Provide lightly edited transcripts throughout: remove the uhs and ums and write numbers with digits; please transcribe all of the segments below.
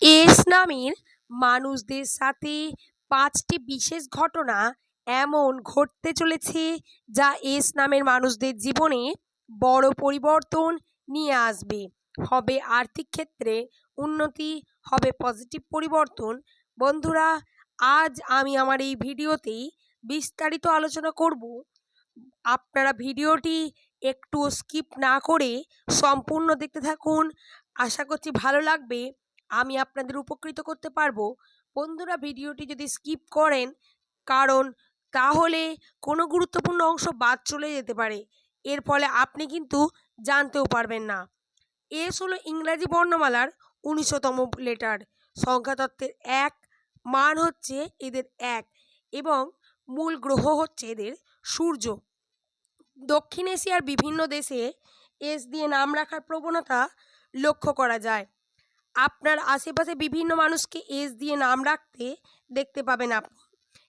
S নামের মানুষদের সাথে ৫টি বিশেষ ঘটনা এমন ঘটতে চলেছে যা এস নামের মানুষদের জীবনে বড় পরিবর্তন নিয়ে আসবে। হবে আর্থিক ক্ষেত্রে উন্নতি, হবে পজিটিভ পরিবর্তন। বন্ধুরা, আজ আমি আমার এই ভিডিওতেই বিস্তারিত আলোচনা করব। আপনারা ভিডিওটি একটু স্কিপ না করে সম্পূর্ণ দেখতে থাকুন। আশা করছি ভালো লাগবে, আমি আপনাদের উপকৃত করতে পারবো। বন্ধুরা, ভিডিওটি যদি স্কিপ করেন, কারণ তাহলে কোনো গুরুত্বপূর্ণ অংশ বাদ চলে যেতে পারে, এর ফলে আপনি কিন্তু জানতেও পারবেন না। এস হলো ইংরাজি বর্ণমালার ১৯তম লেটার। সংখ্যাতত্ত্বের ১, মান হচ্ছে এদের ১ এবং মূল গ্রহ হচ্ছে এদের সূর্য। দক্ষিণ এশিয়ার বিভিন্ন দেশে এস দিয়ে নাম রাখার প্রবণতা লক্ষ্য করা যায়। আপনার আশেপাশে বিভিন্ন মানুষকে এস দিয়ে নাম রাখতে দেখতে পাবেন আপনি।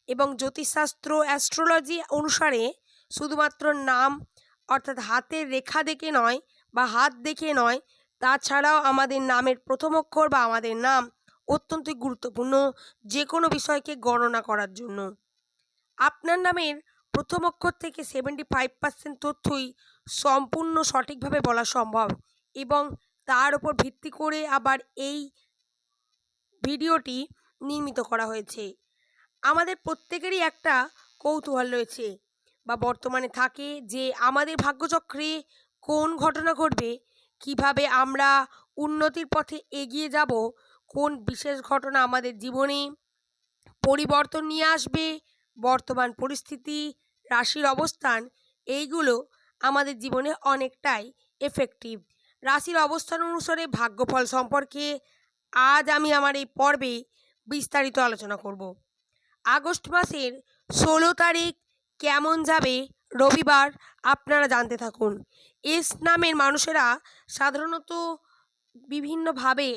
এবং জ্যোতিষশাস্ত্র, অ্যাস্ট্রোলজি অনুসারে শুধুমাত্র নাম অর্থাৎ হাতের রেখা দেখে নয় বা হাত দেখে নয়, তাছাড়াও আমাদের নামের প্রথম অক্ষর বা আমাদের নাম অত্যন্ত গুরুত্বপূর্ণ যে কোনো বিষয়কে গণনা করার জন্য। আপনার নামের প্রথম অক্ষর থেকে 75% তথ্যই সম্পূর্ণ সঠিকভাবে বলা সম্ভব এবং তার উপর ভিত্তি করে আবার এই ভিডিওটি নির্মিত করা হয়েছে। আমাদের প্রত্যেকেরই একটা কৌতূহল রয়েছে বা বর্তমানে থাকে যে আমাদের ভাগ্যচক্রে কোন ঘটনা ঘটবে, কিভাবে আমরা উন্নতির পথে এগিয়ে যাব, কোন বিশেষ ঘটনা আমাদের জীবনে পরিবর্তন নিয়ে আসবে, বর্তমান পরিস্থিতি, রাশির অবস্থান, এইগুলো আমাদের জীবনে অনেকটাই এফেক্টিভ। রাশির অবস্থান অনুসারে ভাগ্যফল সম্পর্কে আজ আমি আমার এই পর্বে বিস্তারিত আলোচনা করব। আগস্ট মাসের ১৬ তারিখ কেমন যাবে রবিবার, আপনারা জানতে থাকুন। এস নামের মানুষেরা সাধারণত বিভিন্নভাবে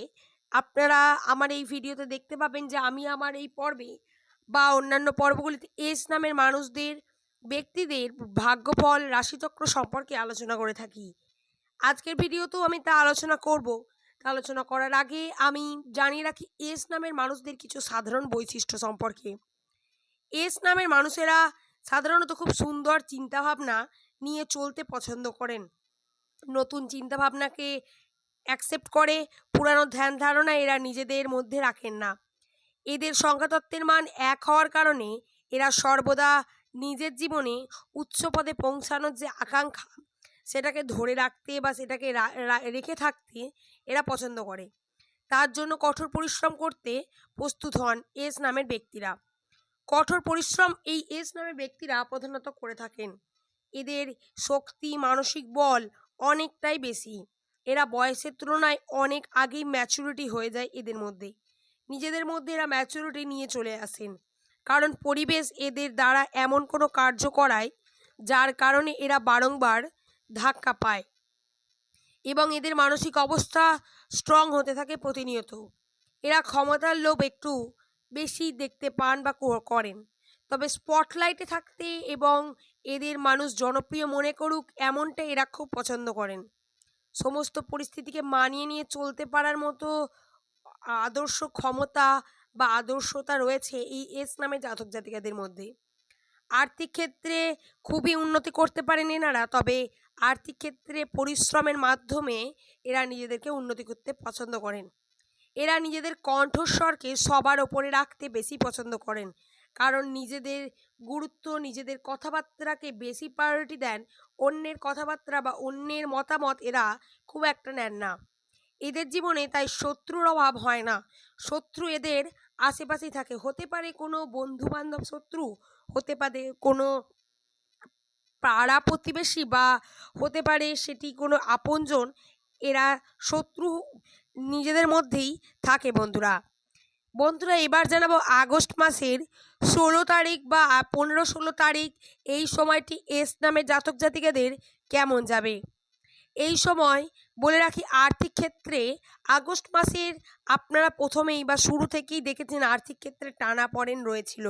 আপনারা আমার এই ভিডিওতে দেখতে পাবেন যে আমি আমার এই পর্বে বা অন্যান্য পর্বগুলিতে এস নামের মানুষদের, ব্যক্তিদের ভাগ্যফল, রাশিচক্র সম্পর্কে আলোচনা করে থাকি। আজকের ভিডিওতেও আমি তা আলোচনা করব। আলোচনা করার আগে আমি জানিয়ে রাখি এস নামের মানুষদের কিছু সাধারণ বৈশিষ্ট্য সম্পর্কে। এস নামের মানুষেরা সাধারণত খুব সুন্দর চিন্তাভাবনা নিয়ে চলতে পছন্দ করেন, নতুন চিন্তাভাবনাকে অ্যাকসেপ্ট করে, পুরানো ধ্যান ধারণা এরা নিজেদের মধ্যে রাখেন না। এদের সংখ্যাতত্ত্বের মান ১ হওয়ার কারণে এরা সর্বদা নিজের জীবনে উচ্চ পদে পৌঁছানোর যে আকাঙ্ক্ষা, সেটাকে ধরে রাখতে বা সেটাকে রেখে থাকতে এরা পছন্দ করে। তার জন্য কঠোর পরিশ্রম করতে প্রস্তুত হন এস নামের ব্যক্তিরা। কঠোর পরিশ্রম এই এস নামের ব্যক্তিরা প্রধানত করে থাকেন। এদের শক্তি, মানসিক বল অনেকটাই বেশি। এরা বয়সের তুলনায় অনেক আগেই ম্যাচুরিটি হয়ে যায় এদের মধ্যে। নিজেদের মধ্যে এরা ম্যাচুরিটি নিয়ে চলে আসেন, কারণ পরিবেশ এদের দ্বারা এমন কোনো কার্য করায় যার কারণে এরা বারংবার ধাক্কা পায় এবং এদের মানসিক অবস্থা স্ট্রং হতে থাকে প্রতিনিয়ত। এরা ক্ষমতার লোভ একটু বেশি দেখতে পান বা করেন, তবে স্পটলাইটে থাকতে এবং এদের মানুষ জনপ্রিয় মনে করুক এমনটা এরা খুব পছন্দ করেন। সমস্ত পরিস্থিতিকে মানিয়ে নিয়ে চলতে পারার মতো আদর্শ ক্ষমতা বা আদর্শতা রয়েছে এই এস নামে জাতক জাতিকাদের মধ্যে। আর্থিক ক্ষেত্রে খুবই উন্নতি করতে পারেন এনারা, তবে আর্থিক ক্ষেত্রে পরিশ্রমের মাধ্যমে এরা নিজেদেরকে উন্নতি করতে পছন্দ করেন। এরা নিজেদের কণ্ঠস্বরকে সবার ওপরে রাখতে বেশি পছন্দ করেন, কারণ নিজেদের গুরুত্ব, নিজেদের কথাবার্তাকে বেশি প্রায়োরিটি দেন। অন্যের কথাবার্তা বা অন্যের মতামত এরা খুব একটা নেন না। এদের জীবনে তাই শত্রুর অভাব হয় না। শত্রু এদের আশেপাশেই থাকে, হতে পারে কোনো বন্ধু বান্ধব শত্রু, হতে পারে কোনো পাড়া প্রতিবেশী, বা হতে পারে সেটি কোনো আপনজন। এরা শত্রু নিজেদের মধ্যেই থাকে। বন্ধুরা, এবার জানাবো আগস্ট মাসের ১৬ তারিখ বা ১৫-১৬ তারিখ এই সময়টি এস নামের জাতক জাতিকাদের কেমন যাবে। এই সময় বলে রাখি, আর্থিক ক্ষেত্রে আগস্ট মাসের আপনারা প্রথমেই বা শুরু থেকেই দেখেছেন আর্থিক ক্ষেত্রে টানাপোড়েন রয়েছিল,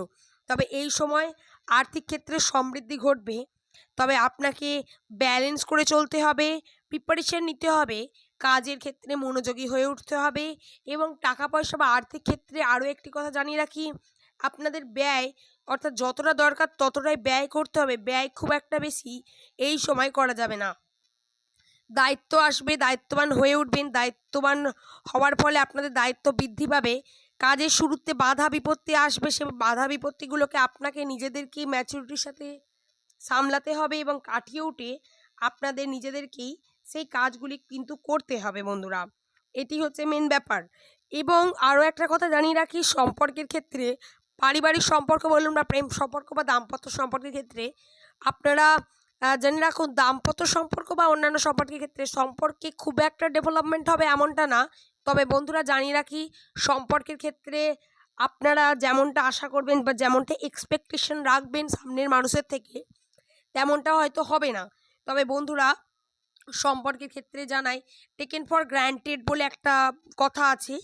তবে এই সময় আর্থিক ক্ষেত্রে সমৃদ্ধি ঘটবে। তবে আপনাকে ব্যালেন্স করে চলতে হবে, প্রিপারেশন নিতে হবে, কাজের ক্ষেত্রে মনোযোগী হয়ে উঠতে হবে। এবং টাকা পয়সা বা আর্থিক ক্ষেত্রে আরও একটি কথা জানিয়ে রাখি, আপনাদের ব্যয় অর্থাৎ যতটা দরকার ততটাই ব্যয় করতে হবে। ব্যয় খুব একটা বেশি এই সময় করা যাবে না। দায়িত্ব আসবে, দায়িত্ববান হয়ে উঠবেন। দায়িত্ববান হওয়ার ফলে আপনাদের দায়িত্ব বৃদ্ধি পাবে। কাজের শুরুতে বাধা বিপত্তি আসবে, সে বাধা বিপত্তিগুলোকে আপনাকে নিজেদেরকেই ম্যাচুরিটির সাথে সামলাতে হবে এবং কাটিয়ে উঠে আপনাদের নিজেদেরকেই সেই কাজগুলি কিন্তু করতে হবে বন্ধুরা। এটি হচ্ছে মেন ব্যাপার। এবং আরও একটা কথা জানিয়ে রাখি, সম্পর্কের ক্ষেত্রে পারিবারিক সম্পর্ক বলুন বা প্রেম সম্পর্ক বা দাম্পত্য সম্পর্কের ক্ষেত্রে আপনারা জেনে রাখুন, দাম্পত্য সম্পর্ক বা অন্যান্য সম্পর্কের ক্ষেত্রে সম্পর্কে খুব একটা ডেভেলপমেন্ট হবে এমনটা না। তবে বন্ধুরা জানিয়ে রাখি, সম্পর্কের ক্ষেত্রে আপনারা যেমনটা আশা করবেন বা যেমনটা এক্সপেকটেশন রাখবেন সামনের মানুষের থেকে, তেমনটা হয়তো হবে না। তবে বন্ধুরা সম্পর্কের ক্ষেত্রে জানাই, টেকেন ফর গ্র্যান্টেড বলে একটা কথা আছে,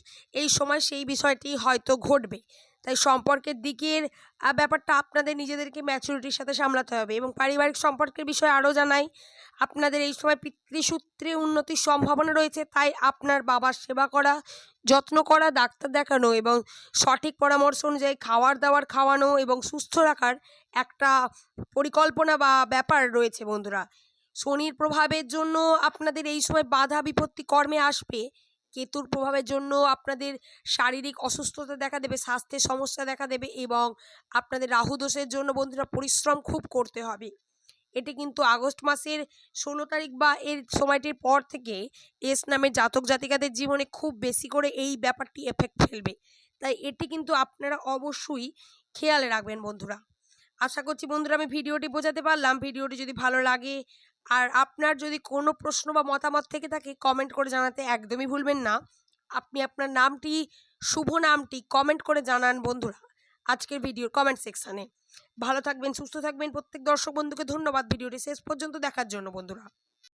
এই সময় সেই বিষয়টি হয়তো ঘটবে। তাই সম্পর্কের দিকের ব্যাপারটা আপনাদের নিজেদেরকে ম্যাচুরিটির সাথে সামলাতে হবে। এবং পারিবারিক সম্পর্কের বিষয়ে আরও জানাই, আপনাদের এই সময় পিতৃসূত্রে উন্নতির সম্ভাবনা রয়েছে। তাই আপনার বাবার সেবা করা, যত্ন করা, ডাক্তার দেখানো এবং সঠিক পরামর্শ অনুযায়ী খাওয়ার দাওয়ার খাওয়ানো এবং সুস্থ রাখার একটা পরিকল্পনা বা ব্যাপার রয়েছে বন্ধুরা। শনির প্রভাবের জন্য আপনাদের এই সময় বাধা বিপত্তি কর্মে আসবে। কেতুর প্রভাবের জন্য আপনাদের শারীরিক অসুস্থতা দেখা দেবে, স্বাস্থ্যের সমস্যা দেখা দেবে এবং আপনাদের রাহু দোষের জন্য বন্ধুরা পরিশ্রম খুব করতে হবে। এটি কিন্তু আগস্ট মাসের 16 তারিখ বা এর সময়টির পর থেকে এস নামের জাতক জাতিকাদের জীবনে খুব বেশি করে এই ব্যাপারটি এফেক্ট ফেলবে। তাই এটি কিন্তু আপনারা অবশ্যই খেয়াল রাখবেন বন্ধুরা। আশা করছি বন্ধুরা আমি ভিডিওটি বোঝাতে পারলাম। ভিডিওটি যদি ভালো লাগে আর আপনার যদি কোনো প্রশ্ন বা মতামত থেকে থাকে, কমেন্ট করে জানাতে একদমই ভুলবেন না। আপনি আপনার নামটি, শুভ নামটি কমেন্ট করে জানান বন্ধুরা আজকের ভিডিওর কমেন্ট সেকশানে। ভালো থাকবেন, সুস্থ থাকবেন। প্রত্যেক দর্শক বন্ধুকে ধন্যবাদ ভিডিওটি শেষ পর্যন্ত দেখার জন্য বন্ধুরা।